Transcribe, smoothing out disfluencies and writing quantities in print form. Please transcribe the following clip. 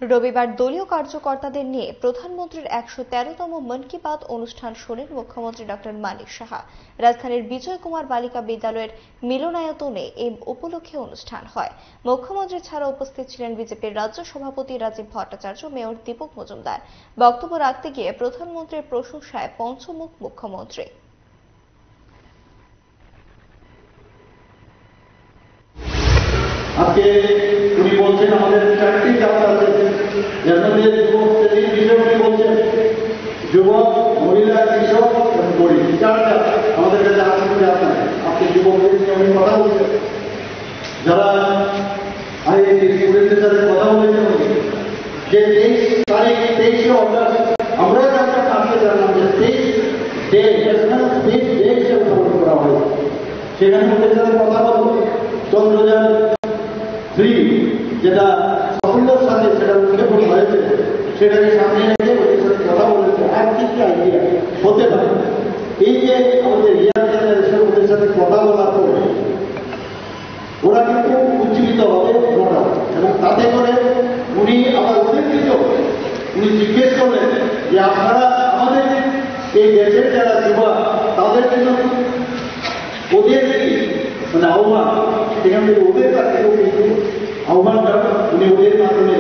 রবিবার দলীয় কার্যকর্তাদের নিয়ে প্রধানমন্ত্রীর ১১৩তম মন কি বাত অনুষ্ঠান শোনেন মুখ্যমন্ত্রী ডক্টর মানিক সাহা। রাজধানীর বিজয় কুমার বালিকা বিদ্যালয়ের মিলনায়তনে এই উপলক্ষে অনুষ্ঠান হয়। মুখ্যমন্ত্রী ছাড়া উপস্থিত ছিলেন বিজেপির রাজ্য সভাপতি রাজীব ভট্টাচার্য, মেয়র দীপক মজুমদার। বক্তব্য রাখতে গিয়ে প্রধানমন্ত্রীর প্রশংসায় পঞ্চমুখ মুখ্যমন্ত্রী। আজকে উনি বলছেন আমাদের চারটি জাত আছে, যার মধ্যে যুবক শ্রেণীর বিষয় উনি বলছেন যুবক, মহিলা, কৃষক এবং গরিব, চার জাত আমাদের কাছে আসলে জাত নাই। আপনি যুবকদের নিয়ে উনি কথা বলছেন, যারা আইআইটি স্টুডেন্টদের সাথে কথা বলেছেন যে 23 অগাস্ট আমরাও জানতাম, আজকে জানলাম যে 23 ন্যাশনাল স্পেস ডে হিসেবে পালন করা হয়েছে। সেখানে ওদের সাথে কথা বলবো চন্দ্রযান 3 যেটা সাফল্যের সাথে সেটা উৎক্ষেপণ হয়েছে, সেটাকে সামনে রেখে ওদের সাথে কথা বলেছে আর কি কি আইডিয়া হতে পারে। এই যে আমাদের ইয়ার জেনারেশন ওদের সাথে কথা বলার পর ওরা কিন্তু উজ্জীবিত হবে ঘটা, এবং তাতে করে উনি আবার ওদের দিকেও উনি জিজ্ঞেস করলেন যে আপনারা আমাদের এই দেশের যারা যুবা তাদের জন্য ওদের মানে আহ্বান, সেখান থেকে ওদের কাছে কিন্তু আহ্বানটা উনি ওদের মাধ্যমে